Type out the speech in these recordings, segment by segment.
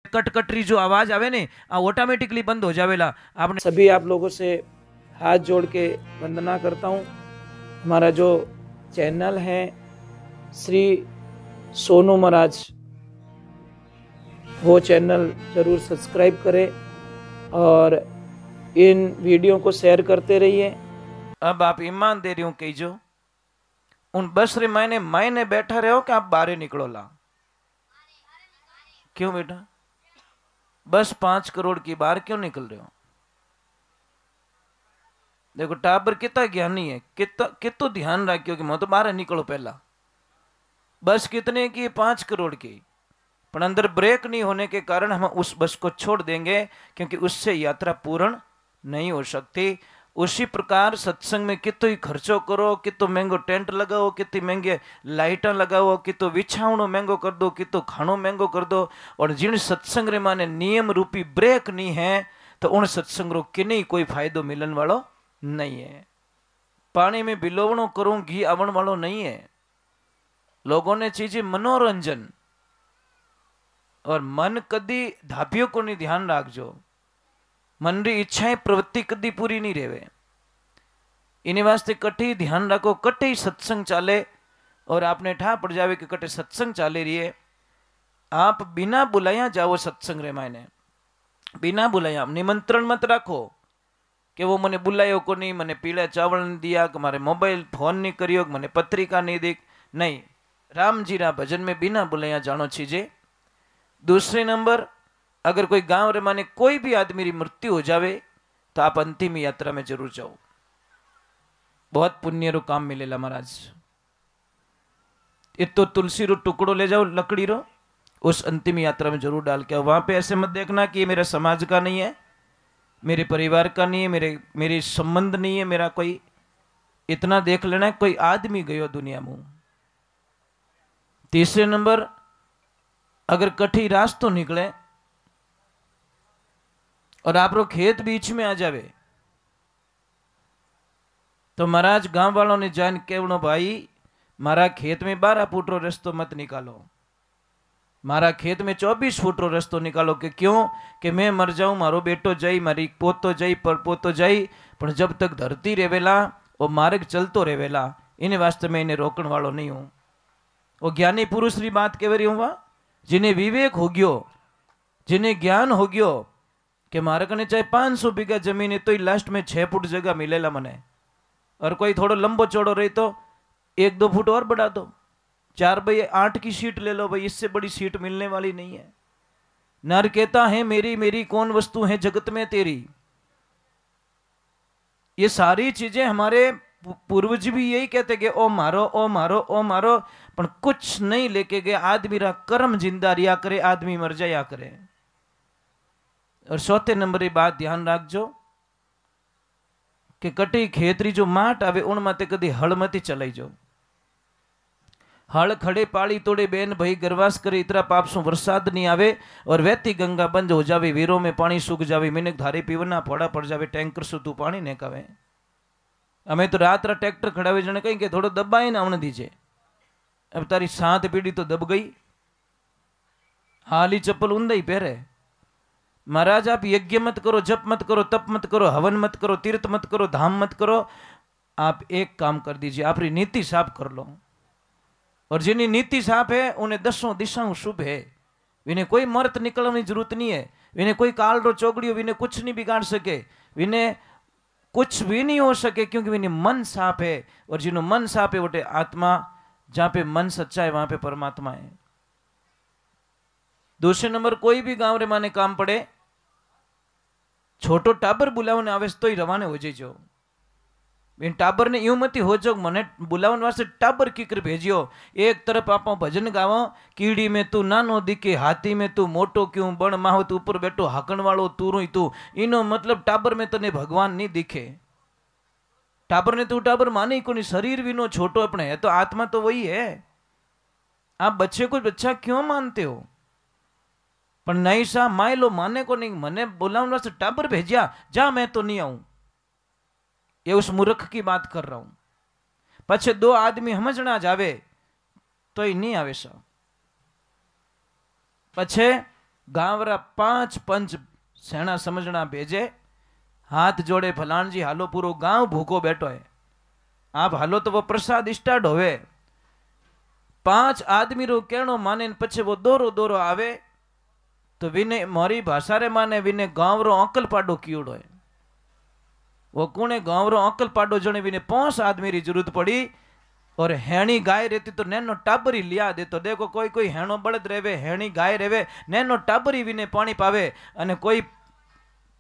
कटकटरी जो आवाज आवे ने आ ऑटोमेटिकली बंद हो जावेला। आपने सभी आप लोगों से हाथ जोड़ के वंदना करता हूँ। हमारा जो चैनल है श्री सोनू महाराज, वो चैनल जरूर सब्सक्राइब करें और इन वीडियो को शेयर करते रहिए। अब आप ईमान दे रही हूँ कहीजो उन बस रे मायने बैठा रहो कि आप बाहर निकलो ला। क्यों बेटा? बस 5 करोड़ की बाहर क्यों निकल रहे हो? देखो टाबर कितना ज्ञानी है, कितना ध्यान रखियो कि मैं तो बाहर निकलो पहला। बस कितने की? 5 करोड़ की। पर अंदर ब्रेक नहीं होने के कारण हम उस बस को छोड़ देंगे क्योंकि उससे यात्रा पूर्ण नहीं हो सकती। उसी प्रकार सत्संग में कितो ही खर्चो करो, कितो महंगो टेंट लगाओ, कितनी महंगे लाइटा लगाओ, कितो विछावणो महंगो कर दो, कितो खानो महंगो कर दो, और जिन सत्संग रे माने नियम रूपी ब्रेक नहीं है तो उन सत्संग रो किन्हीं कोई फायदो मिलन वालो नहीं है। पानी में बिलोवणो करूं घी आवण वालो नहीं है। लोगों ने चीजें मनोरंजन और मन कदी धापियों को नहीं ध्यान रखजो। मन री इच्छाएं प्रवृत्ति कदी पूरी नहीं रेवे। इन्हीं वास्ते कटी ध्यान रखो, कटी सत्संग चाले और आपने ठा पड़ जावे कि कटे सत्संग चाले रही है। आप बिना बुलाया जाओ सत्संग रे मायने, बिना बुलाया निमंत्रण मत रखो कि वो मने बुलायो को नहीं, मने पीला चावल नहीं दिया, कि मारे मोबाइल फोन नहीं करियो, कि मने पत्रिका नहीं दी। नहीं, राम जी रा भजन में बिना बुलाया जानो चीजे। दूसरे नंबर, अगर कोई गांव रे माने कोई भी आदमी री मृत्यु हो जावे तो आप अंतिम यात्रा में जरूर जाओ, बहुत पुण्य रो काम मिलेला महाराज। ये तो तुलसी रो टुकड़ो ले जाओ लकड़ी रो, उस अंतिम यात्रा में जरूर डाल के आओ। वहां पे ऐसे मत देखना कि ये मेरे समाज का नहीं है, मेरे परिवार का नहीं है, मेरे संबंध नहीं है मेरा कोई। इतना देख लेना कोई आदमी गयो दुनिया में। तीसरे नंबर, अगर कठी रास्तो निकले और आप रो खेत बीच में आ जावे तो महाराज गांव वालों ने जान केवनो भाई मारा खेत में 12 फुट रो रास्तो मत निकालो, मारा खेत में 24 फुट रो रास्तो निकालो। कि क्यों? कि मैं मर जाऊं, मारो बेटो जाई, मारी पोतो जाई, पर पोतो जाई, पर जब तक धरती रेवेला वो मार्ग चलतो रेवेला। इन वास्ते में इन्हें रोकण वालों नहीं हूं। वो ज्ञानी पुरुष री बात कह रही हूं, वहां जिन्हें विवेक हो गयो, जिन्हें ज्ञान हो गयो कि मारे कने चाहे 500 बीघा जमीन है तो ही लास्ट में 6 फुट जगह मिलेला मने, और कोई थोड़ा लंबो चौड़ो रही तो 1-2 फुट और बढ़ा दो, 4/8 की सीट ले लो भाई, इससे बड़ी सीट मिलने वाली नहीं है। नर कहता है मेरी मेरी कौन वस्तु है जगत में तेरी। ये सारी चीजें हमारे पूर्वज भी यही कहते कि ओ मारो ओ मारो ओ मारो, पर कुछ नहीं लेके गए। आदमी रा कर्म जिंदा रिया करे, आदमी मर जाया करे। और चौथे नंबर की बात ध्यान रखजो कि कटी खेतरी जो माट आवे उन माते कदी हल मती चलाई जो। हल खड़े पाली तोड़े बेन भाई गरवास करे, इतरा पाप सु वरसाद नहीं आवे और वहती गंगा बंद हो जावे, वीरों में पानी सूख जावे, मिनक धारे पीवना पड़ा पड़ जावे, टैंकर सु तू पानी ने कवे। हमें तो रात ट्रैक्टर खड़ावे जने कहीं के थोड़ा दबाई ना आने दीजिए, अब तारी 7 पीढ़ी तो दब गई, हाली चप्पल ऊंधा ही पहरे। महाराज आप यज्ञ मत करो, जप मत करो, तप मत करो, हवन मत करो, तीर्थ मत करो, धाम मत करो। आप एक काम कर दीजिए, आपकी नीति साफ कर लो। और जिन्हें नीति साफ है उन्हें 10 दिशाओं शुभ है, इन्हें कोई मर्त निकलने की जरूरत नहीं है, इन्हें कोई काल रो चौगड़ी इन्हें कुछ नहीं बिगाड़ सके, इन्हें कुछ भी नहीं हो सके, क्योंकि इन्हें मन साफ है। और जिन्हों मन साफ है वो आत्मा, जहां पे मन सच्चा है वहां पे परमात्मा है। दूसरे नंबर, कोई भी गांव रे माने काम पड़े, छोटो टाबर बुलाव ने आवे तो ही रवाने हो जाइयो। इन टाबर ने यूं मती हो जो मने बुलावन वास्ते टाबर कीकर भेजियो। एक तरफ आप भजन गावो, कीड़ी में तू नानो दिखे, हाथी में तू मोटो क्यों, बण माहो तू ऊपर बैठो, हाकण वालो तू रोई तू। इनो मतलब टाबर में तने भगवान नहीं दिखे। टाबर ने तू टाबर माने को नहीं, शरीर भी नो छोटो अपने है तो आत्मा तो वही है। आप बच्चे को बच्चा क्यों मानते हो? पर नहीं सा माय लो माने को नहीं, मने बुलावन वास्ते टाबर भेजिया, जा मैं तो नहीं आऊं। ये उस मूर्ख की बात कर रहा हूं। पछे 2 आदमी समझना जावे तो ही नहीं आवे सा। पछे गांवरा 5 पंच सेना समझना भेजे, हाथ जोड़े फलान जी हालो, पूरो गांव भूखो बैठो है, आप हालो तो वो प्रसाद स्टार्ट होवे। 5 आदमी रो कहनो माने पछे वो दोरो दोरो आवे तो विने मोरी भाषा रे माने विने गांव रो अंकल पाडो कीड़ो है। वो कुणे गांव रो अंकल पाडो जने विने 5 आदमी री जरूरत पड़ी और हेणी गाय रहती तो नैनो टाबरी लिया दे। तो देखो कोई कोई हेणो बळद रेवे, हेणी गाय रेवे, नैनो टाबरी विने पानी पावे, अने कोई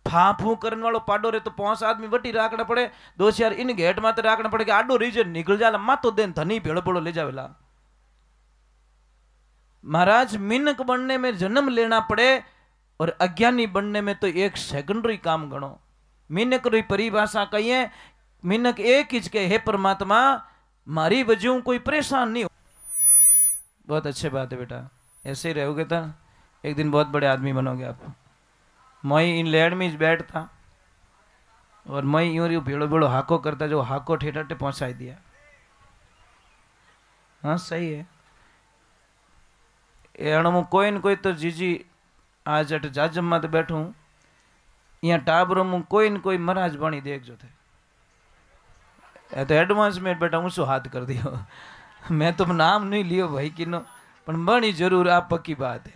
फाफू करने वालों पाडो रे तो 5 आदमी वटी राखना पड़े, 2-4 इन गेट माते राखना पड़े कि आडो रीजन निकल जाला मातो देन धनी भेड़ो भेड़ो ले जावेला। महाराज मिनक बनने में जन्म लेना पड़े और अज्ञानी बनने में तो एक सेकंडरी काम गणो। मिनक री परिभाषा कहिए, मिनक एक ही के हे परमात्मा मारी वजह कोई परेशान नहीं हो। बहुत अच्छी बात है बेटा, ऐसे ही रहोगे तो एक दिन बहुत बड़े आदमी बनोगे आप। मैं इन लैंड में बैठता और मैं यूं यूं भेड़ो भेड़ो हाको करता, जो हाको ठेठाटे पहुंचाई दिया। हाँ सही है, एणु कोई न कोई तो जीजी आज अट जाजम में तो बैठू यहाँ टाबरों में कोई न कोई महाराज बनी देख जो थे, तो एडवांस में बेटा ऊँचो हाथ कर दियो। मैं तो नाम नहीं लियो भाई किनो, पर बनी जरूर आप पक्की बात है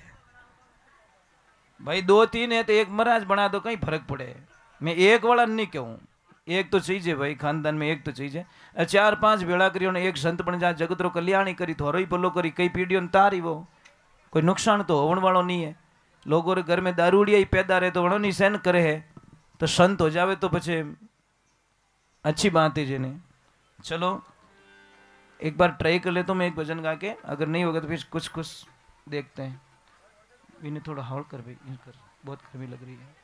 भाई। 2-3 है तो एक महाराज बना दो, कहीं फर्क पड़े। मैं एक वाला नहीं कहूँ, एक तो चाहिए भाई, खानदान में एक तो चाहिए। 4-5 भेड़ा करियो ने एक संत बन जा, जगत रो कल्याणी करी, थोरो ही भलो करी, कई पीढ़ियों तारी वो कोई नुकसान तो होने वालों नहीं है। लोगों रे घर में दारूडिया ही पैदा रहे तो वणो नहीं सहन करे है, तो संत हो जावे तो पछे अच्छी बात है जिन्हें। चलो एक बार ट्राई कर लेता हूँ मैं एक भजन गा के, अगर नहीं होगा तो फिर कुछ कुछ देखते हैं। इन्हें थोड़ा हौल कर भाई, इन कर, बहुत गर्मी लग रही है।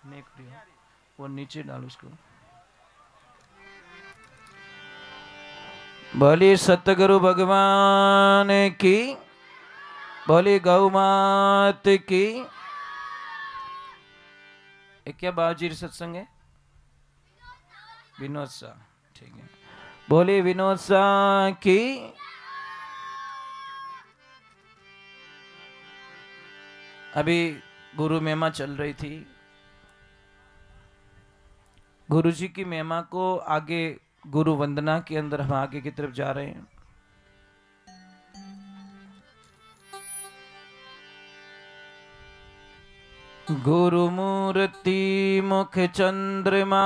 नहीं करियो, वो नीचे डालो उसको। बोली सतगुरु भगवान की, बोली गौ मात की। क्या बाबूजी सत्संग है? विनोद सा, ठीक है। बोली विनोद सा की। अभी गुरु महिमा चल रही थी, गुरु जी की महिमा को आगे गुरु वंदना के अंदर हम आगे की तरफ जा रहे हैं। गुरु मूर्ति मुख चंद्रमा,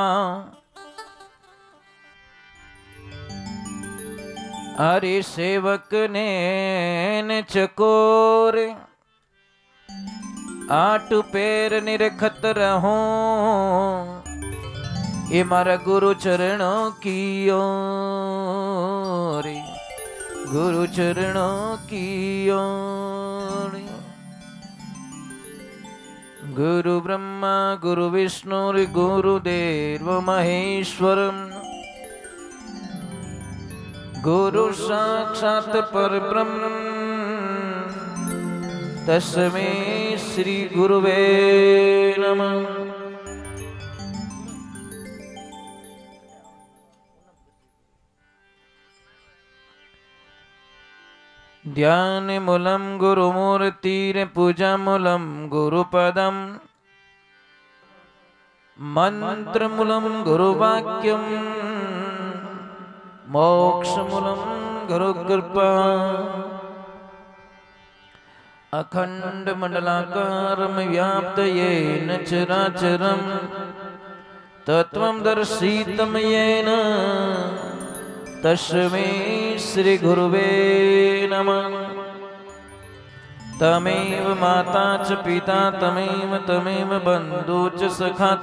हरि सेवक ने चकोर, 8 पैर निरखत रहो, ये मारा गुरु चरणों की ओर, गुरु चरणों की ओर। गुरु ब्रह्मा गुरु विष्णु गुरुदेव महेश्वर, गुरु साक्षात परब्रह्म, तस्मै श्री गुरुवे नमः। ध्यान मूलम गुरुमूर्तिर, पूजा मूलम गुरुपदम, मंत्र मूलम गुरुवाक्यम, मोक्ष मूलम गुरुकृपा। अखंड मंडलाकारं व्याप्त येन चराचरं, तत्वं दर्शितं येन, तस्मै श्री गुरुवे नमः। तमेव माता च पिता तमेव बंधु च सखा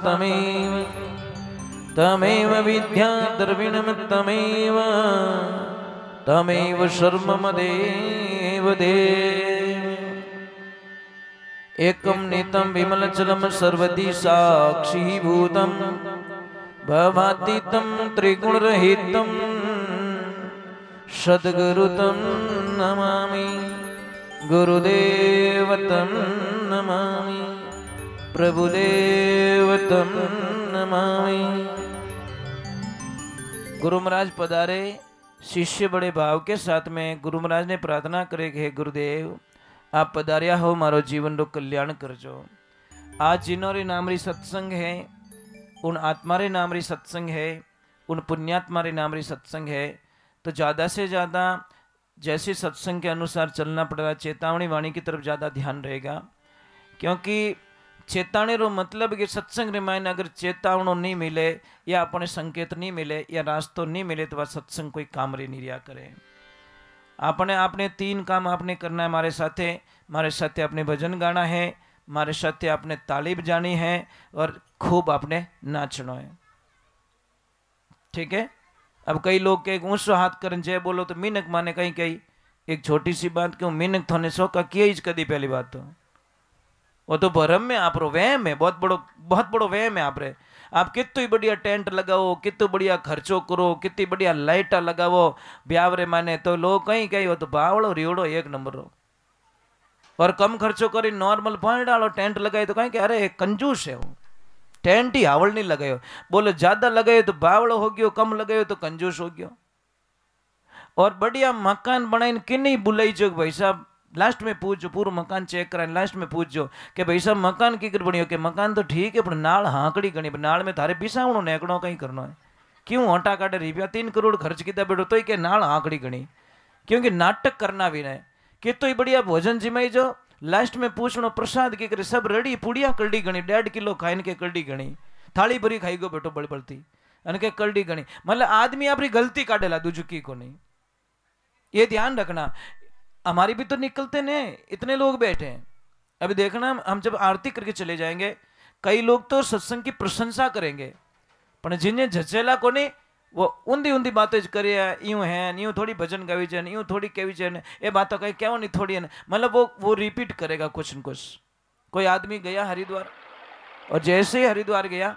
तमेव विद्या द्रविणं तमेव शर्ममदेव देव। एकं नितं विमलचलं सर्वदी साक्षीभूतं, भवातीतं त्रिगुणरहितं, सद्गुरुतं नमामि, गुरुदेवतं नमामि, प्रभुदेवतं नमामि। गुरु महाराज पधारे, शिष्य बड़े भाव के साथ में गुरु महाराज ने प्रार्थना करे कि हे गुरुदेव, आप पधार्या हो, मारो जीवन रो कल्याण करजो। आज जिनोरी नामरी सत्संग है, उन आत्मारे नामरी सत्संग है, उन पुण्यात्मारे नामरी सत्संग है, तो ज़्यादा से ज़्यादा जैसे सत्संग के अनुसार चलना पड़ेगा। चेतावनी वाणी की तरफ ज़्यादा ध्यान रहेगा, क्योंकि चेतावनी रो मतलब कि सत्संग रे मायने अगर चेतावनो नहीं मिले या अपने संकेत नहीं मिले या रास्तो नहीं मिले तो वह सत्संग कोई काम रे नहीं रिया करे। आपने आपने 3 काम आपने करना है मारे साथे अपने भजन गाना है, मारे साथे आपने ताली बजानी है और खूब आपने नाचना है। ठीक है। अब कई लोग के ऊंचो हाथ करन जय बोलो तो मीनक माने कहीं कहीं एक छोटी सी बात क्यों मीनक थोने सो का किया ही कदी पहली बात तो वो तो भरम में आप रो वहम है, बहुत बड़ो वहम है आप रे। आप कितनी बढ़िया टेंट लगाओ, कितनी बढ़िया खर्चो करो, कितनी बढ़िया लाइटा लगाओ ब्यावरे माने तो लोग कहीं कहीं हो तो बावड़ो रिवड़ो एक नंबर रो। और कम खर्चो करी नॉर्मल पानी डालो टेंट लगाए तो कहीं अरे कंजूस है वो, टेंट ही हावड़ नहीं लगायो। बोले ज्यादा लगाए तो बावड़ो हो गयो, कम लगायो तो कंजूस हो गयो। और बढ़िया मकान बनाई कि नहीं बुलाई जो भाई साहब लास्ट में पूछो, पूरा मकान चेक कराए लास्ट में पूछो कि भाई साहब मकान की कर बनियो, कि मकान तो ठीक है पर नाल हाँकड़ी गणी, नाल में थारे बिसावणो नेकड़ो कहीं करना है क्यों हटा काटे रुपया 3 करोड़ खर्च किया बैठो तो ही के नाल हाँकड़ी गणी, क्योंकि नाटक करना भी नहीं कि तो ही बढ़िया भोजन जिमाई जो लास्ट में पूछनो प्रसाद की करे सब रेडी पुड़िया कलडी गणी 1.5 किलो खाइन के कलडी गणी थाली भरी खाई गो बैठो बड़ी बड़ती अने के कलडी गणी, मतलब आदमी अपनी गलती काटेला दूजू की को नहीं। ये ध्यान रखना, हमारी भी तो निकलते ने इतने लोग बैठे हैं। अभी देखना हम जब आरती करके चले जाएंगे कई लोग तो सत्संग की प्रशंसा करेंगे पर जिन्हें झचेला को नहीं वो ऊंधी ऊंधी बातें करे यूं है यूं थोड़ी भजन गावी जाए यूं थोड़ी कहवी जाए ये बात कहीं क्या नहीं थोड़ी है, मतलब वो रिपीट करेगा कुछ न कुछ। कोई आदमी गया हरिद्वार और जैसे ही हरिद्वार गया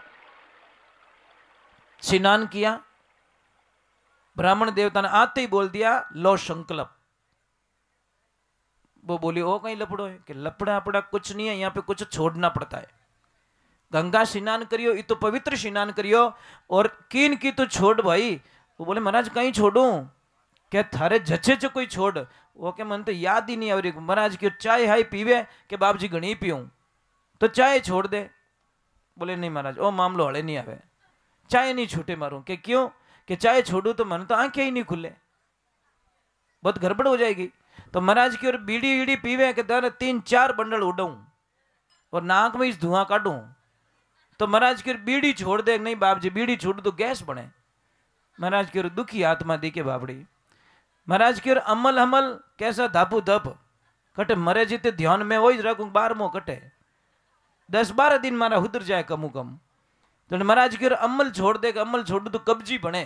स्नान किया ब्राह्मण देवता ने आते ही बोल दिया लो संकल्प। वो बोली ओ कहीं लपड़ो है कि लपड़ा अपड़ा कुछ नहीं है, यहाँ पे कुछ छोड़ना पड़ता है। गंगा स्नान करियो ये तो पवित्र स्नान करियो और कीन की तो छोड़ भाई। वो बोले महाराज कहीं छोड़ू, क्या थारे जचे च कोई छोड़, वो के मन तो याद ही नहीं आ रही। महाराज की चाय हाई पीवे के बाप जी घनी पीऊं तो चाय छोड़ दे। बोले नहीं महाराज ओ मामलो हड़े नहीं आवे, चाय नहीं छूटे मारूं के क्यों कि चाय छोड़ू तो मन तो आंखें ही नहीं खुले, बहुत गड़बड़ हो जाएगी। तो महाराज की और बीड़ी ईड़ी पीवे के दर 3-4 बंडल उड़ाऊं और नाक में इस धुआं काटूं तो महाराज की बीड़ी छोड़ दे। नहीं बाप जी बीड़ी छोड़ तो गैस बने। महाराज की और दुखी आत्मा दी के बाबड़ी। महाराज की और अमल हमल कैसा धापू धप कटे मरे जीते ध्यान में वही रखूं 12 कटे 10-12 दिन मारा उधर जाए कमू कम। तो महाराज की और अमल छोड़ दे, अमल छोड़ तो कब्जी बने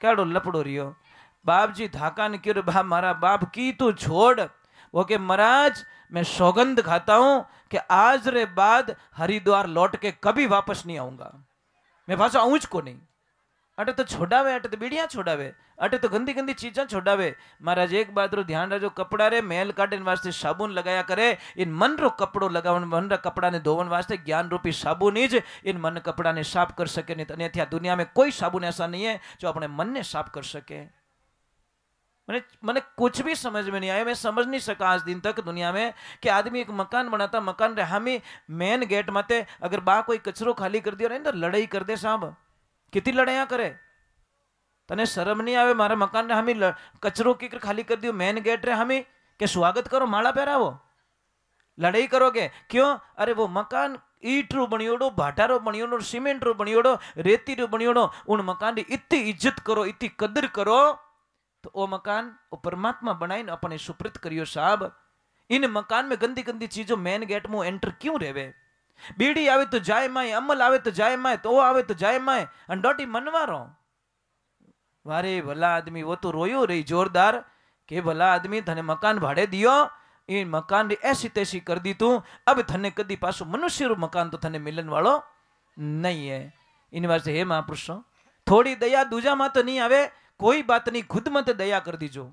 क्याड़ो लपड़ो रियो। बाप जी धाका ने क्यों बाप मारा बाप की तू छोड़, वो के महाराज मैं सौगंध खाता हूं कि आज रे बाद हरिद्वार लौट के कभी वापस नहीं आऊंगा, मैं पाछो आऊंच को नहीं। अटे तो छोड़ावे, अटे तो बीड़िया छोड़ावे, अटे तो गंदी गंदी चीजा छोड़ावे। महाराज एक बात रो ध्यान रखो, कपड़ा रे मेल काटने वास्ते साबुन लगाया करे, इन मन रो कपड़ो लगावन मन रा कपड़ा ने धोवन वास्ते ज्ञान रूपी साबुन ही ज इन मन कपड़ा ने साफ कर सके। नहीं अन्यथा दुनिया में कोई साबुन ऐसा नहीं है जो अपने मन ने साफ कर सके। मैंने कुछ भी समझ में नहीं आया, मैं समझ नहीं सका आज दिन तक दुनिया में कि आदमी एक मकान बनाता, मकान रे हामी मेन गेट माते अगर बा कोई कचरो खाली कर दिया तो लड़ाई कर दे साहब, कितनी लड़ाइया करे। तने शर्म नहीं आवे मारा मकान रे हामी कचरो की खाली कर दियो मेन गेट रे हामी के स्वागत करो माला पहरावो लड़ाई करोगे क्यों? अरे वो मकान ईट रो बनियोड़ो, भाटा रो बनियोड़ो, सीमेंट रो बनियोड़ो, रेती रो बनियोड़ो, उन मकान की इतनी इज्जत करो, इतनी कदर करो तो वो मकान वो परमात्मा बनाई अपने सुप्रित करियो साहब। इन मकान में गंदी गंदी चीजों मेन गेट में एंटर क्यों रेवे? बीड़ी आवे तो जाए माए, अमल आवे तो जाए माए, तो आवे तो जाए माए, अंडोटी मनवारो। वारे भला आदमी वो तो रोयो रही जोरदार के भला आदमी थने मकान भाड़े दियो, इन मकान री ऐसी तैसी कर दी तू, अब थने कदी पासो मनुष्य रो मकान तो थने मिलन वालो नहीं है। इन वास्ते हे महापुरुषों थोड़ी दया दूजा मा तो नहीं आवे, कोई बात नहीं खुद मत दया कर दीजो।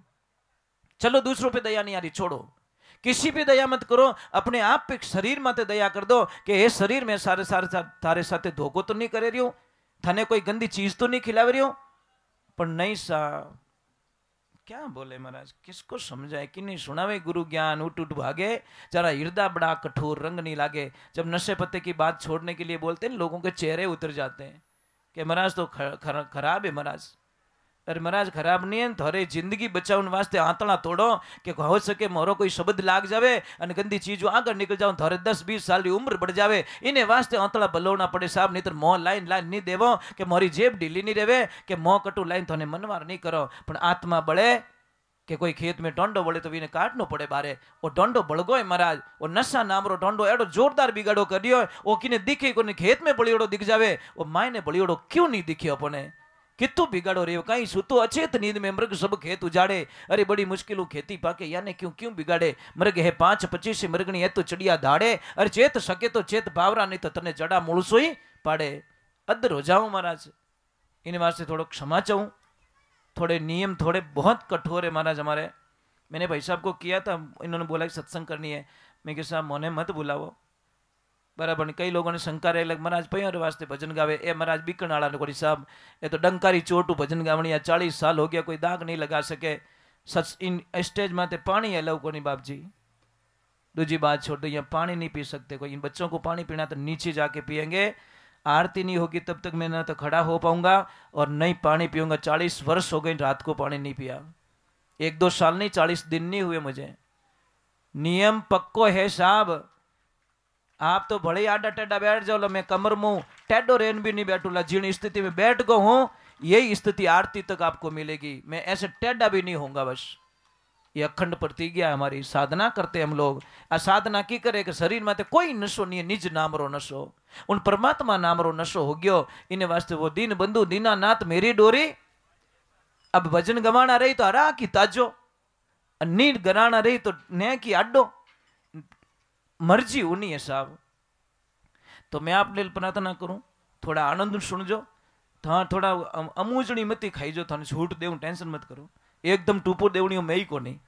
चलो दूसरों पे दया नहीं आ रही छोड़ो, किसी पे दया मत करो, अपने आप पे शरीर मत दया कर दो कि ये शरीर में सारे सारे तारे साथे धोखो तो नहीं करे रियो, थाने कोई गंदी चीज तो नहीं खिलावे रियो। पर नहीं सा क्या बोले महाराज, किसको समझाए कि नहीं सुनावे गुरु ज्ञान, उठ उठ भागे, जरा हृदय बड़ा कठोर, रंग नहीं लागे। जब नशे पत्ते की बात छोड़ने के लिए बोलते हैं, लोगों के चेहरे उतर जाते हैं कि महाराज तो खराब है महाराज। अरे महाराज खराब नहीं है, थारे जिंदगी बचावन वास्ते आंतड़ा तोड़ो कि हो सके मोरो कोई शब्द लाग जावे और गंदी चीजों आगे निकल जाओ, थारे 10-20 साल की उम्र बढ़ जावे, इन्हें वास्ते आंतड़ा बलोना पड़े साहब। नहीं तो मोह लाइन लाइन नहीं देवो कि मोरी जेब ढीली नहीं रहे, कि मोह कटू लाइन थाने मनवार नहीं करो। पण आत्मा बड़े कि कोई खेत में डोंडो बड़े तो इन्हें काटनो पड़े बारे। वो डोंडो बड़गो है महाराज, वो नशा नामरो डोंडो एडो जोरदार बिगाड़ो करियो, वो किने दिखे को खेत में बड़ियोड़ो दिख जावे, वो मायने बड़ियोड़ो क्यों नहीं दिखे अपने, कितु बिगाड़ो रे कहीं सुतो अचेत नींद में मृग सब खेत उजाड़े। अरे बड़ी मुश्किल खेती पाके याने क्यों क्यों बिगाड़े। मृग है 5-25 मृगनी है तो चढ़िया धाड़े, अरे चेत सके तो चेत बावरा, नहीं तो तने जड़ा मूलसो ही पाड़े। अदर हो जाऊं महाराज, इन वास्ते थोड़ा क्षमा चाहूं, थोड़े नियम थोड़े बहुत कठोर है महाराज हमारे। मैंने भाई साहब को किया था, इन्होंने बोला कि सत्संग करनी है, मैं कि साहब मोने मत बुलावो बराबर। कई लोगों ने शंका रहे लग महाराज पैर वास्ते भजन गावे, ए महाराज बीकण वाला ने कोई साहब ये तो डंकारी चोटू भजन गावणिया 40 साल हो गया, कोई दाग नहीं लगा सके, सच इन स्टेज माते पानी अलाउ को नहीं बाप जी। दूसरी बात छोड़ दो, यहाँ पानी नहीं पी सकते कोई, इन बच्चों को पानी पीना तो नीचे जाके पियेंगे, आरती नहीं होगी तब तक मैं ना तो खड़ा हो पाऊंगा और नहीं पानी पीऊंगा। 40 वर्ष हो गए रात को पानी नहीं पिया, 1-2 साल नहीं 40 दिन नहीं हुए मुझे। नियम पक्को है साहब, आप तो बड़े आडा टेढ़ा बैठ जाओ लो, मैं कमर मुंह टेढ़ो रेन भी नहीं बैठूला, जिन स्थिति में बैठ गो हूं यही स्थिति आरती तक आपको मिलेगी, मैं ऐसे टेढ़ा भी नहीं होऊंगा। बस ये अखंड प्रतिज्ञा हमारी। साधना करते हम लोग, असाधना की करे कि शरीर में कोई नशो नहीं है, निज नाम रो नशो, उन परमात्मा नाम रो नशो हो गयो। इन्हें वास्ते वो दीन बंधु दीनानाथ मेरी डोरी, अब भजन गवाना रही तो हरा की ताजो, नींद गराना रही तो न की आडो, मर्जी उन्हीं है साहब। तो मैं आपने प्रार्थना करूं थोड़ा आनंद सुनजो, हाँ थोड़ा अमूजनी मती खाईजो, थाने छूट देऊं टेंशन मत करो, एकदम टूपो देवनी मैं ही को नहीं,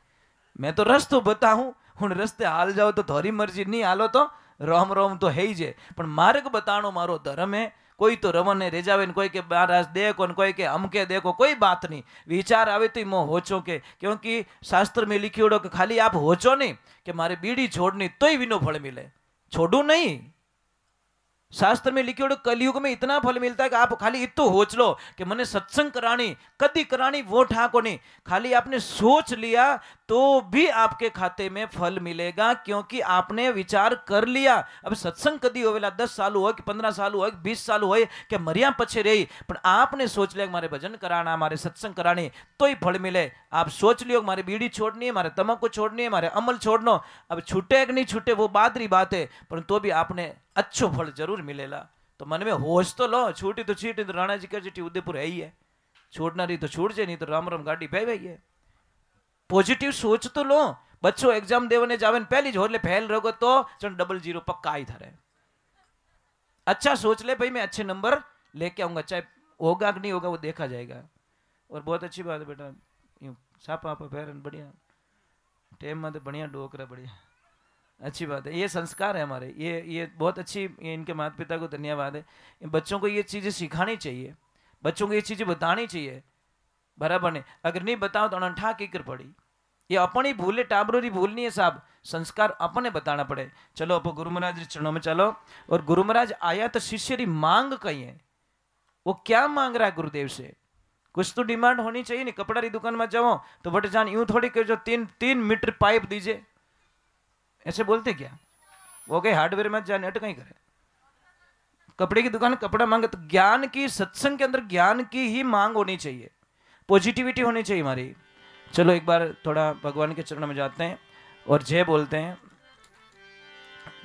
मैं तो रस्तो बताऊं, हुण रस्ते हाल जाओ तो थारी मर्जी, नहीं हालो तो रोम रोम तो है ही जे, पण मार्ग बतानो मारो धर्म है। कोई तो रवन ने रेजावे, कोई के महाराज देखो, कोई के हम के देखो, कोई बात नहीं, विचार आवे तो मोह होचो के, क्योंकि शास्त्र में लिखियोड़ो कि खाली आप होचो नहीं कि मारे बीड़ी छोड़नी तो ही विनो फल मिले, छोड़ू नहीं। शास्त्र में लिखियोड़ो कलयुग में इतना फल मिलता है कि आप खाली इतो होच लो कि मने सत्संग करानी कदी करानी वो ठाको नहीं, खाली आपने सोच लिया तो भी आपके खाते में फल मिलेगा, क्योंकि आपने विचार कर लिया। अब सत्संग कदी होवेला 10 साल हो कि 15 साल हो 20 साल हो कि मरिया पछे रही, पर आपने सोच लिया मारे भजन कराना, मारे सत्संग करानी तो ही फल मिले। आप सोच लियो मारे बीड़ी छोड़नी है, मारे तम्बाकू छोड़नी है, मारे अमल छोड़नो, अब छूटे कि नहीं छूटे वो बादरी बात है, पर तो भी आपने अच्छो फल जरूर मिलेगा। तो मन में होश तो लो, छूटी तो छीटी तो राणा जी कर चिट्ठी उदयपुर है ही है, छूटना रही तो छूट जाए, नहीं तो राम राम गाड़ी पे भाई है। पॉजिटिव सोच तो लो, बच्चों एग्जाम देवने जावे पहली झोर ले फेल रहोगे तो चल 00 पक्का ही थारे। अच्छा सोच ले भाई मैं अच्छे नंबर लेके आऊंगा, चाहे होगा कि नहीं होगा वो देखा जाएगा। और बहुत अच्छी बात है बेटा, यूं सापा पैरन बढ़िया टेम में बढ़िया डोकरा बढ़िया, अच्छी बात है, ये संस्कार है हमारे, ये बहुत अच्छी, ये इनके माता पिता को धन्यवाद है। बच्चों को ये चीज़ें सिखानी चाहिए, बच्चों को ये चीज़ें बतानी चाहिए, बराबर नहीं। अगर नहीं बताओ तो अनठा की कर पड़ी, ये अपनी भूल है, टाबरों की भूल नहीं है साहब, संस्कार अपने बताना पड़े। चलो आप गुरु महाराज चरणों में चलो। और गुरु महाराज आया तो शिष्य की मांग कही है, वो क्या मांग रहा है गुरुदेव से, कुछ तो डिमांड होनी चाहिए। नहीं कपड़ा की दुकान में जाओ तो बट जान यूं थोड़ी कि जो 3 मीटर पाइप दीजिए, ऐसे बोलते क्या, वो कहीं हार्डवेयर में जाने अट कहीं करे, कपड़े की दुकान कपड़ा मांगे तो ज्ञान की, सत्संग के अंदर ज्ञान की ही मांग होनी चाहिए, पॉजिटिविटी होनी चाहिए हमारी। चलो एक बार थोड़ा भगवान के चरणों में जाते हैं और जय बोलते हैं।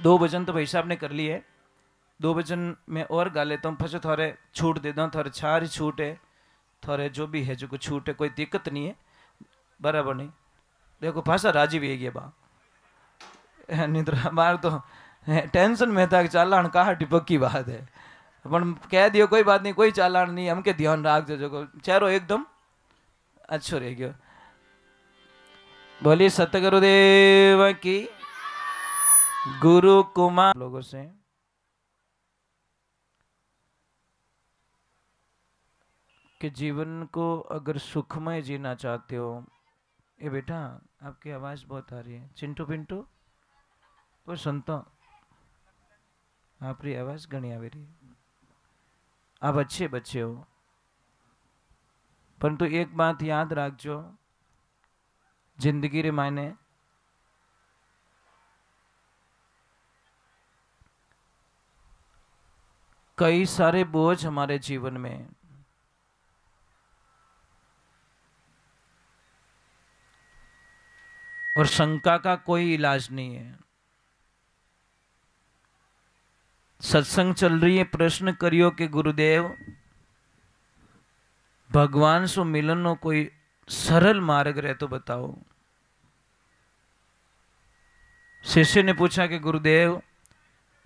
2 भजन तो भाई साहब ने कर लिए, 2 भजन में और गा लेता हूँ, फिर थोड़े छूट दे दो, थोड़े छारी छूट है, थोड़े जो भी है जो कुछ छूट है, कोई दिक्कत नहीं है, बराबर नहीं। देखो भाषा राजी भी है बा, नहीं तो हमारे तो टेंशन में था कि चालान कहा पक्की बात है, अपन कह दियो कोई बात नहीं, कोई चालान नहीं, हमके ध्यान रख जो चेहरो एकदम अच्छो रह गयो। बोली सतगुरुदेव की, गुरु कुमार लोगों से कि जीवन को अगर सुखमय जीना चाहते हो, ये बेटा आपकी आवाज़ बहुत आ रही है। चिंटू पिंटू तो सुनता आपकी आवाज़ घनी आ रही है। आप अच्छे बच्चे हो, परंतु एक बात याद रखजो, जिंदगी रे मायने कई सारे बोझ हमारे जीवन में, और शंका का कोई इलाज नहीं है। सत्संग चल रही है, प्रश्न करियो कि गुरुदेव भगवान से मिलन नो कोई सरल मार्ग रहे तो बताओ। शिष्य ने पूछा कि गुरुदेव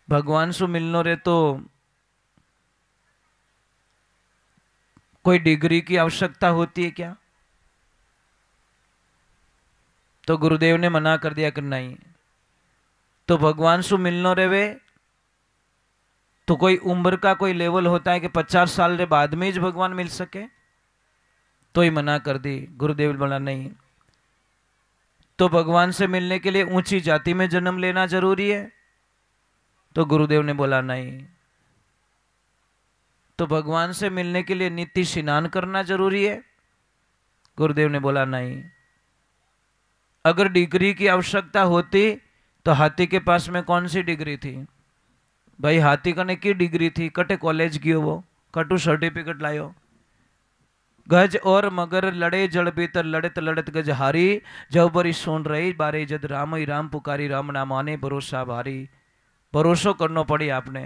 भगवान से मिलनो रहे तो कोई डिग्री की आवश्यकता होती है क्या? तो गुरुदेव ने मना कर दिया कि नहीं। तो भगवान से मिलनो रहे तो कोई उम्र का कोई लेवल होता है कि 50 साल के बाद में ही भगवान मिल सके? तो ही मना कर दी। गुरुदेव बोला नहीं। तो भगवान से मिलने के लिए ऊंची जाति में जन्म लेना जरूरी है? तो गुरुदेव ने बोला नहीं। तो भगवान से मिलने के लिए नित्य स्नान करना जरूरी है? गुरुदेव ने बोला नहीं। अगर डिग्री की आवश्यकता होती तो हाथी के पास में कौन सी डिग्री थी भाई? हाथी कने की डिग्री थी? कटे कॉलेज गयो वो, कटू सर्टिफिकेट लायो। गज और मगर लड़े जड़ भीतर लड़त लड़त गज हारी, जब बरी सुन रही बारे जद राम ही राम पुकारी, राम ना माने भरोसा भारी। भरोसो करनो पड़ी आपने।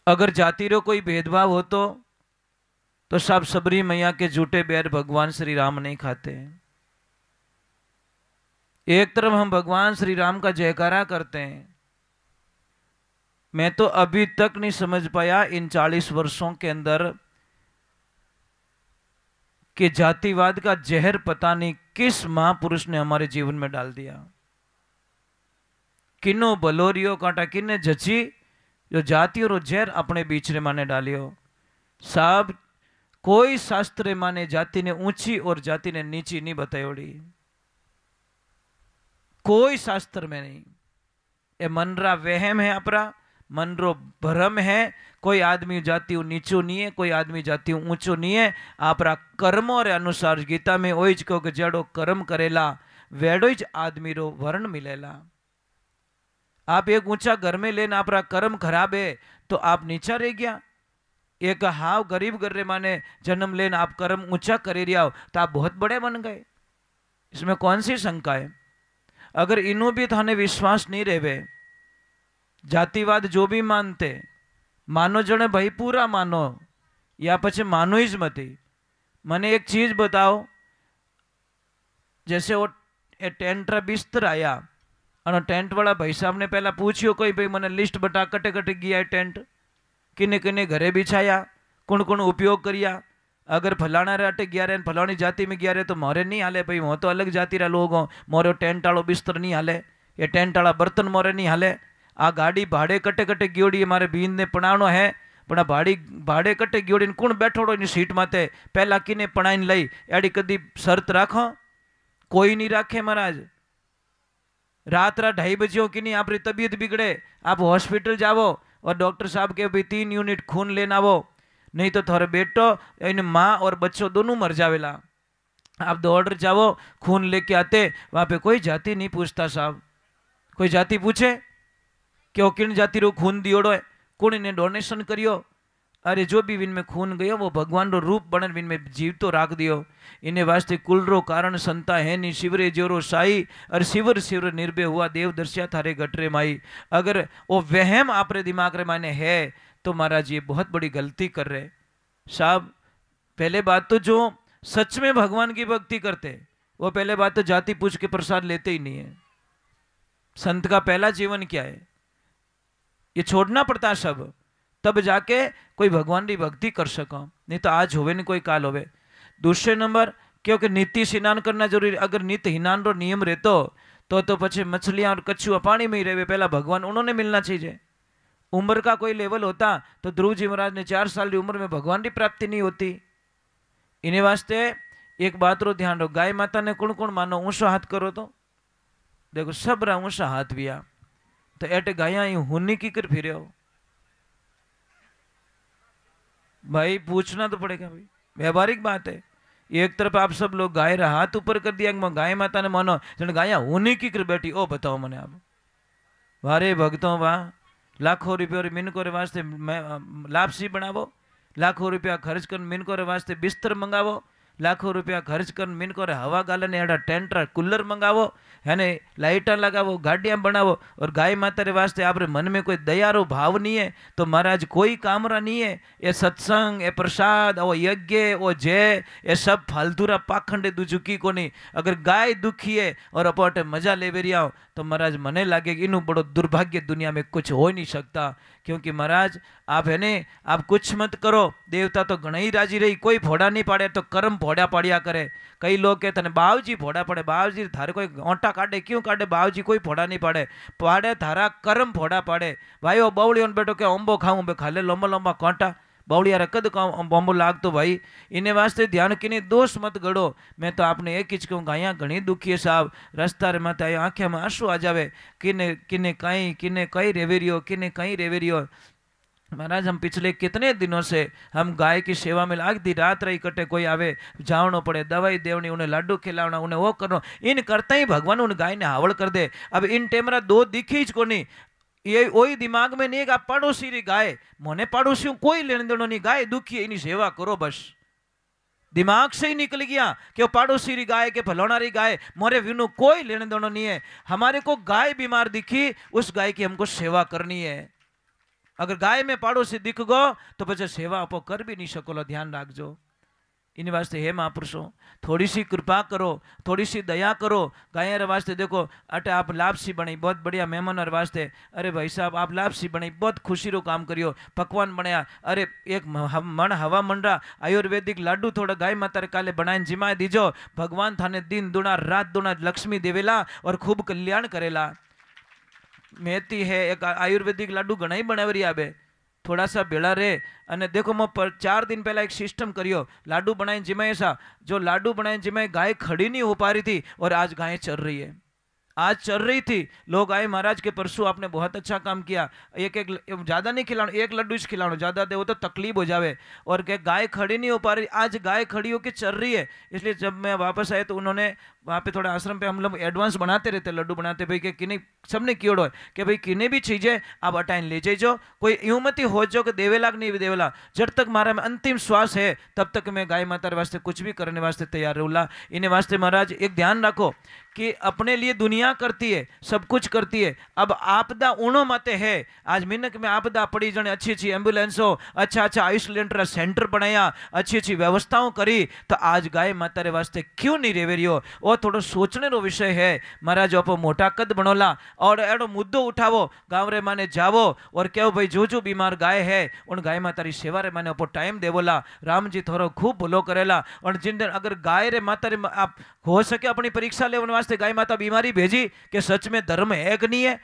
अगर जाति रो कोई भेदभाव हो तो सब सबरी मैया के झूठे बैर भगवान श्री राम नहीं खाते। एक तरफ हम भगवान श्री राम का जयकारा करते हैं। मैं तो अभी तक नहीं समझ पाया इन 40 वर्षों के अंदर कि जातिवाद का जहर पता नहीं किस महापुरुष ने हमारे जीवन में डाल दिया। किनो बलोरियो कांटा किन्ने जची जो जाति और जहर अपने बीच रे माने डालियो। साहब कोई शास्त्र माने जाति ने ऊंची और जाति ने नीची नहीं बतायोड़ी, कोई शास्त्र में नहीं। ये मन रा वहम है, अपरा मन रो भ्रम है। कोई आदमी जाति नीचो नहीं है, कोई आदमी जाति ऊंचो नहीं है। आपरा कर्मों रे अनुसार गीता में ओइज कहो कि जेड़ो कर्म करेला वेड़ो ज आदमी रो वर्ण मिलेला। आप एक ऊंचा घर में लेना आपरा कर्म खराब है तो आप नीचा रह गया। एक हाव गरीब घर रे माने जन्म लेना आप कर्म ऊंचा करे रिया हो तो आप बहुत बड़े बन गए। इसमें कौन सी शंका है? अगर इनू भी थाने विश्वास नहीं रहे, जातिवाद जो भी मानते मानो जने भाई पूरा मानो या पछे मानो ही मती। मने एक चीज बताओ, जैसे वो टेंट रा बिस्तर आया और टेंट वाला भाई साहब ने पहला पूछियो कोई भाई मने लिस्ट बता कटे कटे गया है टेंट, किने किने घरे बिछाया, कौन कौन उपयोग करिया। अगर फलाना रे अटे गया रे फलानी जाति में गया रे तो मोरे नहीं हाले भाई, वो तो अलग जाति रा लोग हो, मोरे टेंट वालो बिस्तर नहीं हाले, ये टेंट वाला बर्तन मोरे नहीं हाले। आ गाड़ी भाड़े कटे कटे गियोड़ी मारे बीन ने पणावनो है, पण भाड़े कटे गियोड़ी कुण बैठोड़ो इन सीट माते पहला किने पणाइन लई, एडी कदी शर्त राखो? कोई नहीं राखे महाराज। रात 2:30 बजे हो कि नहीं आपकी तबीयत बिगड़े, आप हॉस्पिटल जाओ और डॉक्टर साहब के भाई 3 यूनिट खून लेना वो, नहीं तो थारे बेटो इन माँ और बच्चों दोनों मर जावेला। आप दौड़ जाओ खून लेके आते, वहां पे कोई जाति नहीं पूछता साहब। कोई जाति पूछे क्यों किन जाति रो खून दियोड़ो है, कौन ने डोनेशन करियो? अरे जो भी विन में खून गयो वो भगवान रो रूप बने विन में जीव तो राख दियो। इन्हें वास्ते कुल रो कारण संता है नी शिवरे जोरो साई, और शिवर शिवर निर्भय हुआ देव दर्शिया थारे गटरे माई। अगर वो वहम आपरे दिमाग रे माने है तो महाराज ये बहुत बड़ी गलती कर रहे साहब। पहले बात तो जो सच में भगवान की भक्ति करते वो पहले बात तो जाति पूछ के प्रसाद लेते ही नहीं है। संत का पहला जीवन क्या है, ये छोड़ना पड़ता सब, तब जाके कोई भगवान की भक्ति कर सको, नहीं तो आज होवे नहीं कोई काल होवे। दूसरे नंबर क्योंकि नित्य स्नान करना जरूरी। अगर नित्य हिनान रो नियम रहतो तो पछे मछलियां और कछुआ पानी में ही रहे, पहला भगवान उन्होंने मिलना चाहिए। उम्र का कोई लेवल होता तो ध्रुव जी महाराज ने 4 साल की उम्र में भगवान की प्राप्ति नहीं होती। इन्हें वास्ते एक बात रो ध्यान रखो, गाय माता ने कौन कौन मानो, ऊंचा हाथ करो तो देखो सब रा ऊंचा हाथ भी आ, तो एटे गाया हुन्नी की कर फिरे हो भाई, पूछना तो पड़ेगा भाई, व्यवहारिक बात है। एक तरफ आप सब लोग गाय रा हाथ ऊपर कर दिया, गाय माता ने मानो जन गाया हुन्नी की कर बैठी, ओ बताओ मने आप वारे भक्तों वाह, लाखों रुपये मिनको रे वास्ते लापसी बनावो, लाखों रुपया खर्च कर मिनको रे वास्ते बिस्तर मंगावो, लाखों रुपया खर्च कर मिनको रे हवा गालने एड़ा टेंट कूलर मंगावो है ने, लाइटा लगावो, गाड़ियाँ बनावो, और गाय माता रे वास्ते आपरे मन में कोई दयारो भाव नहीं है तो महाराज कोई कामरा नहीं है। ये सत्संग, ये प्रसाद, वो यज्ञ, वो जय, ये सब फालतूरा पाखंडे दुजुकी को नहीं। अगर गाय दुखी है और अपोटे मजा ले बेरिया हो तो महाराज मने लागे कि इनू बड़ो दुर्भाग्य दुनिया में कुछ हो नहीं सकता। क्योंकि महाराज आप है ने, आप कुछ मत करो, देवता तो घना ही राजी रही, कोई फोड़ा नहीं पाड़े तो कर्म फोड़ा पाड़िया करे। कई लोग कहते हैं बावजी फोड़ा पड़े, बावजी थारे कोई ओंटा काटे क्यों काटे, बावजी कोई फोड़ा नहीं पाड़े, पाड़े थारा कर्म फोड़ा पाड़े। भाई वो बवड़ियों बेटो के अंबो खाऊं बे खाले लंबा लंबा कांटा, बावड़िया रकद का बॉम्बो लाग तो भाई इन्हें वास्ते ध्यान किने दोष मत गड़ो। मैं तो आपने एक ही कहूँ गाया घनी दुखी है साहब, रास्ता रे माता आंखें में आंसू आ जावे, किने किने कई रेवेरियो, किने कई रेवेरियो। महाराज हम पिछले कितने दिनों से हम गाय की सेवा में आग दी रात रही कटे, कोई आवे जावनो पड़े, दवाई देवनी, उन्हें लाडू खिलावना, उन्हें वो करना, इन करता ही भगवान उन गाय ने हावड़ कर दे। अब इन टेमरा दो दिखी ज को नहीं, ये वही दिमाग में नहीं कि पड़ोसी री गाय, मोने पड़ोसी कोई लेने देनो नहीं, गाय दुखी है इनी सेवा करो बस। दिमाग से ही निकल गया कि वो पड़ोसी री गाय के फलौना री गाय, मोरे विनु कोई लेने देनो नहीं है। हमारे को गाय बीमार दिखी, उस गाय की हमको सेवा करनी है। अगर गाय में पड़ोसी दिख गो तो પછી सेवा आपो कर भी नहीं सको, ध्यान रखजो। इन वास्ते हे महापुरुषों थोड़ी सी कृपा करो, थोड़ी सी दया करो। गाय रे वास्ते देखो अटे आप लापसी बनी, बहुत बढ़िया मेहमान रे वास्ते, अरे भाई साहब आप लापसी बनी, बहुत खुशी रो काम करियो, पकवान बनाया, अरे एक मन हवा मंडा आयुर्वेदिक लाडू थोड़ा गाय माता रे काले बनाए जिमाए दीजो, भगवान थाने दिन दुना रात दुना लक्ष्मी देवेला और खूब कल्याण करेला। मेथी है एक आयुर्वेदिक लाडू घना ही बनावरी आवे, थोड़ा सा भेड़ा रे। अने देखो मैं 4 दिन पहला एक सिस्टम करियो, लाडू बनाए जिमाए सा, जो लाडू बनाए जिमाए गाय खड़ी नहीं हो पा रही थी और आज गाय चल रही है, आज चल रही थी। लोग आए महाराज के परसों आपने बहुत अच्छा काम किया, एक एक ज़्यादा नहीं खिलाना, एक लड्डू ही खिलाना, ज़्यादा दे वो तो तकलीफ हो जावे। और क्या गाय खड़ी नहीं हो पा रही, आज गाय खड़ी होकर चल रही है। इसलिए जब मैं वापस आया तो उन्होंने वहाँ पे थोड़ा आश्रम पे हम लोग एडवांस बनाते रहते, लड्डू बनाते भाई कि किन्हीं सबने कियोड़ हो कि भाई किन्हीं भी चीज़ें आप अटाइन ले जाइजो, कोई यूं मत ही हो जो कि देवेला कि नहीं देवेला, जब तक हमारा में अंतिम श्वास है तब तक मैं गाय माता वास्ते कुछ भी करने वास्ते तैयार रहूँगा। इन्हें वास्ते महाराज एक ध्यान रखो कि अपने लिए दुनिया करती है, सब कुछ करती है, अब आपदा उनो मते है। आज मिनक में आपदा पड़ी जने अच्छी अच्छी एम्बुलेंसों, अच्छा अच्छा आइसोलेटर सेंटर बनाया, अच्छी अच्छी व्यवस्थाओं करी, तो आज गाय माता रे वास्ते क्यों नहीं रेवे रियो। वो थोड़ा सोचने रो विषय है। महाराज आप मोटा कद बनोला और एडो मुद्दो उठावो, गाँव रे माने जावो और कहो भाई जो बीमार गाय है उन गाय माता री सेवा रे माने अपो टाइम देवोला। राम जी थोड़ा खूब भलो करेला। और जिन दिन अगर गाय रे माता रे आप हो सके अपनी परीक्षा लेने वास्ते गाय माता बीमारी भेजी कि सच में धर्म है कि नहीं है,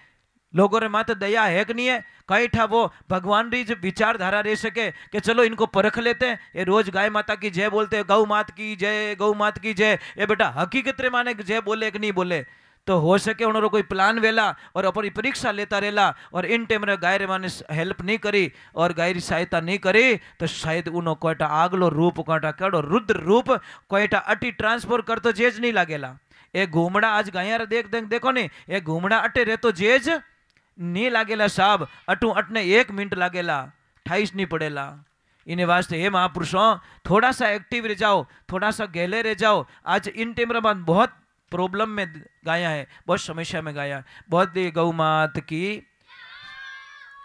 लोगों रे माता दया है कि नहीं है, कई ठा वो भगवान री जो विचारधारा रह सके कि चलो इनको परख लेते हैं। ये रोज गाय माता की जय बोलते हैं, गौ मात की जय, गौ मात की जय, ये बेटा हकीकत रे माने जय बोले कि नहीं बोले। तो हो सके उन्होंने कोई प्लान वेला और अपनी परीक्षा लेता रहेला और इन टाइम रे गाय रे माने हेल्प नहीं करी और गाय री सहायता नहीं करी तो शायद उनो कोईटा आगलो रूप कोईटा केड़ो रुद्र रूप कोईटा अटी ट्रांसफर करतो जेज नहीं लागेला। ए घूमड़ा आज गाया रे देख देख देखो ने, ए घूमड़ा अटे रहतो जेज नहीं लागेला साहब, अटू अटने 1 मिनट लागेला, 28 नहीं पड़ेला। इन्हें वास्ते हे महापुरुषों थोड़ा सा एक्टिव रह जाओ, थोड़ा सा गहले रह जाओ। आज इन टेमराबाद बहुत प्रॉब्लम में गाया है, बहुत समस्या में गाया, बहुत गौ मात की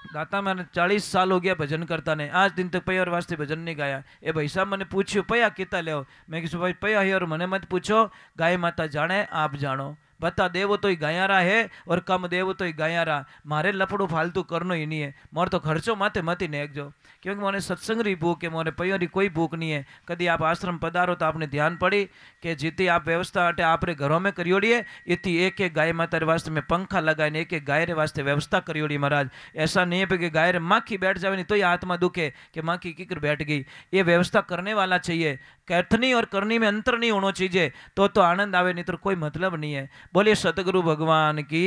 गाता। मैंने 40 साल हो गया भजन करता ने, आज दिन तक पया और वास्ते भजन नहीं गाया। ए भाई साहब मैंने पूछ्यो पया कितना ले, मैं किसी भाई पया है और मने मत पूछो, गाय माता जाने आप जानो, बता देवो तो ही गायारा है और कम देवो तो ही गायारा। मारे लफड़ो फालतू करनो ही नहीं है, मोर तो खर्चो माथे मती नेकजो, क्योंकि मोने सत्संग री भूख है, मोरे पयो री कोई भूख नहीं है। कदी आप आश्रम पधारो तो आपने ध्यान पड़ी कि जीती आप व्यवस्था अटे आपरे घरों में करियोड़ी है, इतनी एक एक गाय माता रे वास्ते में पंखा लगाए एक एक गाय रे वास्ते व्यवस्था करियोड़ी महाराज। ऐसा नहीं है कि गाय रे माखी बैठ जावे नहीं तो ये आत्मा दुखे कि माखी किकर बैठ गई। ये व्यवस्था करने वाला चाहिए, कहनी और करनी में अंतर नहीं होना चाहिए, तो आनंद आवे, नहीं तो कोई मतलब नहीं है। बोलिए सतगुरु भगवान की।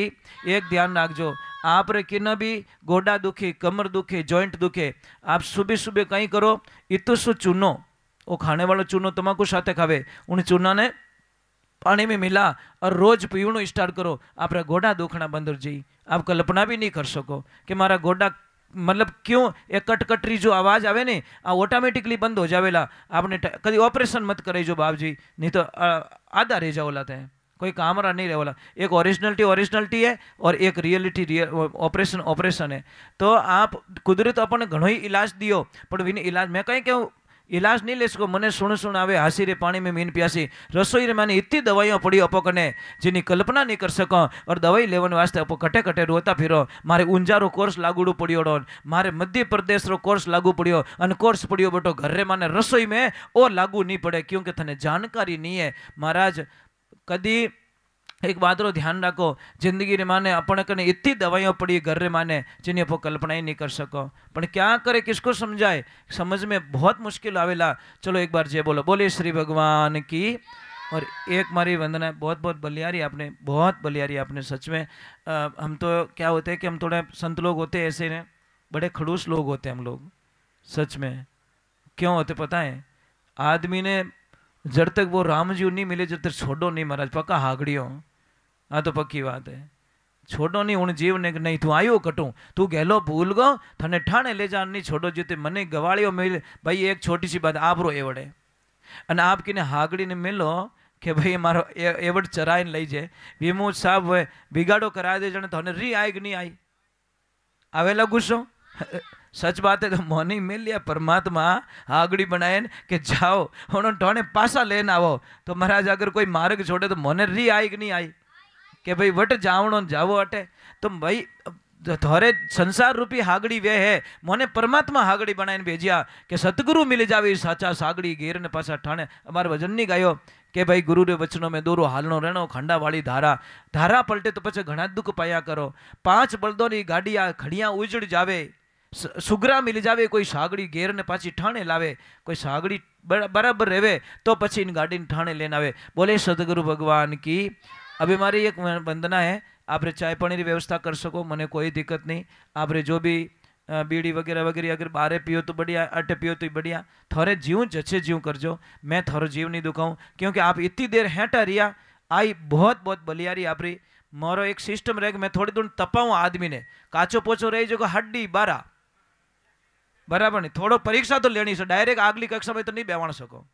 एक ध्यान रखजो, आप रे किन भी गोडा दुखी, कमर दुखे, जॉइंट दुखे, आप सुबह सुबह कहीं करो, इतो सो चूनो, वो खाने वाला चूनो तमाकू साथे खावे, उन चूना ने पानी में मिला और रोज पीवणु स्टार्ट करो, आप गोडा दुखना बंद हो जाई। आप कल्पना भी नहीं कर सको कि मारा गोडा मतलब क्यों एक कटकटरी जो आवाज आवे ने आ ऑटोमेटिकली बंद हो जावेला। आपने कभी ऑपरेशन मत करे जो बाप जी, नहीं तो आधा रह जाओला थे, कोई कामरा नहीं रहेला। एक ओरिजिनलिटी है और एक रियलिटी ऑपरेशन है। तो आप कुदरत अपन घणो ही इलाज दियो, पर विने इलाज मैं कहीं कहूँ इलाज नहीं ले सको। मने सुन आवे हासी रे पानी में मीन प्यासी, रसोई रे मैंने इतनी दवाइयाँ पड़ी अपो कने जिनी कल्पना नहीं कर सको, और दवाई लेवन वास्ते अपो कटे कटे रोता फिरो। मारे ऊंझारो कोर्स लागूड़ू पड़ियोड़ो, मारे मध्य प्रदेश रो कोर्स लागू पड़ियो, अन कोर्स पड़ियो बेटो घर रे माने रसोई में और लागू नहीं पड़े, क्योंकि थने जानकारी नहीं है। महाराज कदी एक बात रो ध्यान रखो, जिंदगी रे माने अपन कने इतनी दवाइयाँ पड़ी घर रे माने जिन्हें आप कल्पना ही नहीं कर सको, पर क्या करे, किसको समझाए, समझ में बहुत मुश्किल आवेला। चलो एक बार जय बोलो, बोले श्री भगवान की। और एक मारी वंदना, बहुत बहुत बलियारी आपने, बहुत बलियारी आपने सच में। हम तो क्या होते हैं कि हम थोड़े संत लोग होते हैं ऐसे ने, बड़े खड़ूस लोग होते हैं हम लोग, सच में। क्यों होते पता है, आदमी ने जब तक वो राम जी नहीं मिले जब तक छोड़ो नहीं महाराज, पक्का हागड़ियों। हाँ तो पक्की बात है, छोड़ो नहीं उन जीव ने, नहीं तू आयो कटू, तू गहलो भूल गो, थने ठाणे ले जा नहीं छोड़ो जीते मने गवाड़ियों मिल। भाई एक छोटी सी बात, आप रो एवड़े अन आप किने हागड़ी ने मिलो कि भाई मारो एवड़ चराइन लई जाए, विमू साहब बिगाड़ो करा दे जने, थने री आई कि नहीं आई, आवेला गुस्सो। सच बात है, तो मोनी मिल लिया परमात्मा हागड़ी बनाए कि जाओ उन्होंने टोने पासा लेना आवो, तो महाराज अगर कोई मार्ग छोड़े तो मोने री आई कि नहीं आई कि भाई वट जावणो जावो अटे। तो भाई थोड़े संसार रूपी हागड़ी वे है, मोने परमात्मा हागड़ी बनाए भेजिया कि सतगुरु मिल जावे साचा सागड़ी घेर ने पासा ठाणे। अमार भजन नहीं गायो कि भाई गुरु रे वचनों में दोरो हालनो रहनो, खंडा वाली धारा, धारा पलटे तो पछे घना दुख पाया करो। 5 बलदों नी गाड़िया खड़िया उजड़ जावे, सुगरा मिल जावे, कोई सागड़ी घेर ने पाची ठाणे लावे, कोई सागड़ी बराबर रेवे तो पछी इन गाड़ी ठाणे लेने आवे। बोले सतगुरु भगवान की। अभी हमारी एक वंदना है, आप चाय पानी की व्यवस्था कर सको, मने कोई दिक्कत नहीं। आप जो भी बीड़ी वगैरह वगैरह अगर बारे पियो तो बढ़िया, अटे पियो तो बढ़िया, थोड़े जीव जचे जीव करजो, मैं थोड़ो जीव नहीं दुखाऊं, क्योंकि आप इतनी देर हेटा रिया आई बहुत बहुत बलियारी आपरी। मोरो एक सिस्टम रहे मैं थोड़ी दूर तपाऊं आदमी ने, काचो पोचो रही जो हड्डी बारा बराबर नहीं, थोड़ो परीक्षा तो लेनी से, डायरेक्ट आगली कक्षा में तो नहीं बेवाण सको।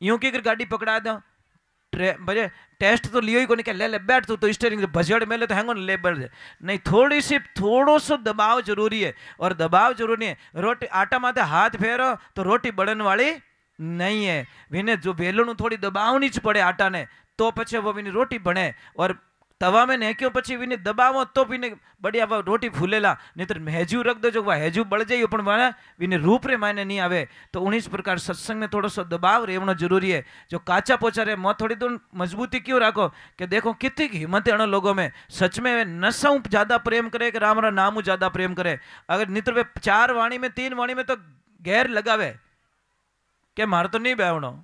यूं की गाड़ी पकड़ा दो, भजे टेस्ट तो लियो ही को नहीं, क्या ले बैठ तो स्टेरिंग भजड़ में ले तो हैंगो ले बैठ जाए, नहीं थोड़ी सी थोड़ो सो दबाव जरूरी है। और दबाव जरूरी है, रोटी आटा माथे हाथ फेरो तो रोटी बढ़न वाली नहीं है, विने जो बेलणु थोड़ी दबावनी ज पड़े आटा ने तो पछे वो विनी रोटी बने। और तवा में नेक्यो पछी विने दबावो तो विने बढ़िया वो रोटी फूलेला, नहीं तो हेजू रख दो जो वह हेजू बढ़ जाइयो पण माने विने रूप रे मायने नहीं आवे। तो उन्हीं प्रकार सत्संग में थोड़ा सा दबाव रहना जरूरी है। जो काचा पोचा रे मो थोड़ी दूर मजबूती क्यों राखो कि देखो कितनी हिम्मत है उन लोगों में, सच में वे नशा ज्यादा प्रेम करे कि राम रा नाम ज्यादा प्रेम करे। अगर नित्र वे 4 वाणी में 3 वाणी में तो गैर लगावे के मार तो नहीं बेवणो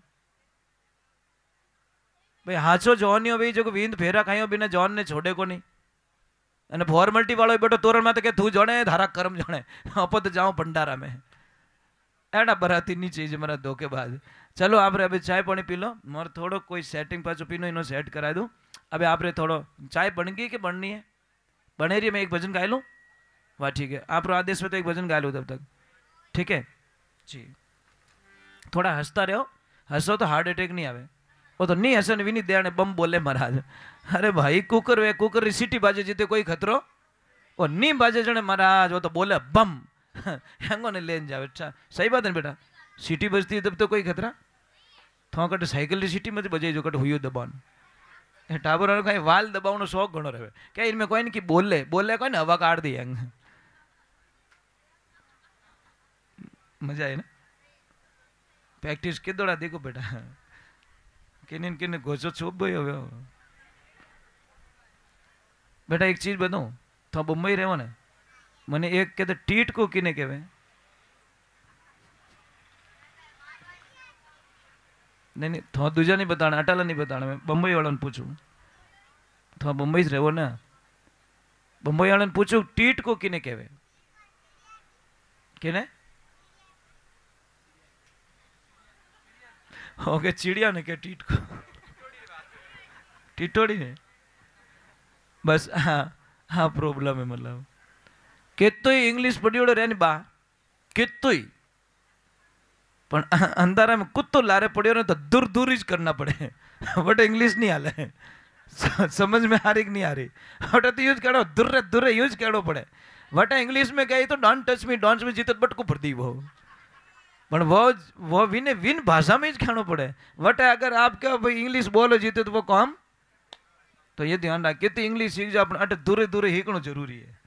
भाई, हाचो जॉनियो भाई जो वींद फेरा खाइयो बिना जॉन ने छोड़े को नहीं। अने फॉर्मेलिटी वालों बेटो तोरण में तो के तू जोड़े धारा कर्म जोड़े, आप तो जाओ भंडारा में, एड़ा बराती नहीं चाहिए मेरा धोखेबाज। चलो आप अभी चाय पानी पी लो, मोर थोड़ो कोई सेटिंग पाचो पीनो इनो सेट करा दूं। अभी आप थोड़ो चाय बन गई कि बननी है, बने रही, मैं एक भजन गा लूँ, वाह ठीक है, आप आदेश में तो एक भजन गा लूँ तब तक, ठीक है जी। थोड़ा हंसता रहो, हंसो तो हार्ट अटैक नहीं आवे, वो तो नहीं हसन भी नहीं दे बम बोले महाराज। अरे भाई कुकर वे कुकर री सीटी बाजे जीते कोई खतरो, वो नहीं बाजे जने महाराज वो तो बोले बम हैंगो ने लेन जावे। अच्छा सही बात है बेटा, सीटी बजती है तब तो कोई खतरा, थोड़ा कट साइकिल री सीटी मत बजे जो कट हुई दबान टाबर कहीं वाल दबावनो शौक घणो रहे क्या इनमें कोई नहीं कि बोले बोले कोई ने हवा काट दी मजा है ना प्रैक्टिस के दौड़ा देखो बेटा किन किन घोषो छुप गई हो बेटा एक चीज बताऊं तो बम्बई रहो ने मैंने एक कहते टीट को किने कहवे नहीं नहीं तो दूजा नहीं बताना अटाला नहीं बताना मैं बम्बई वाला ने पूछूं तो बम्बई से रहो ना बम्बई वाला ने पूछूं टीट को किने कहवे किने ओके चिड़िया ने क्या टीट को टिटोड़ी ने बस हाँ हाँ प्रॉब्लम है मतलब कितो इंग्लिश पढ़ियोड़ो रे बा कितो पण अंधारा में कुत्तो लारे पड़ियो ने तो दूर दूर ही करना पड़े बट इंग्लिश नहीं हाले समझ में आ रही कि नहीं आ रही बट तो यूज करो दूर दूर यूज करो पड़े बट इंग्लिश में कही तो don't touch me Jeet but को भर दी पण वो विन भाषा में ही कहना पड़े बट अगर आप क्या भाई इंग्लिश बोलो जीते तो वो काम तो ये ध्यान रखिए तो इंग्लिश सीख जाओ अपने अटे दूरे दूरे ही जरूरी है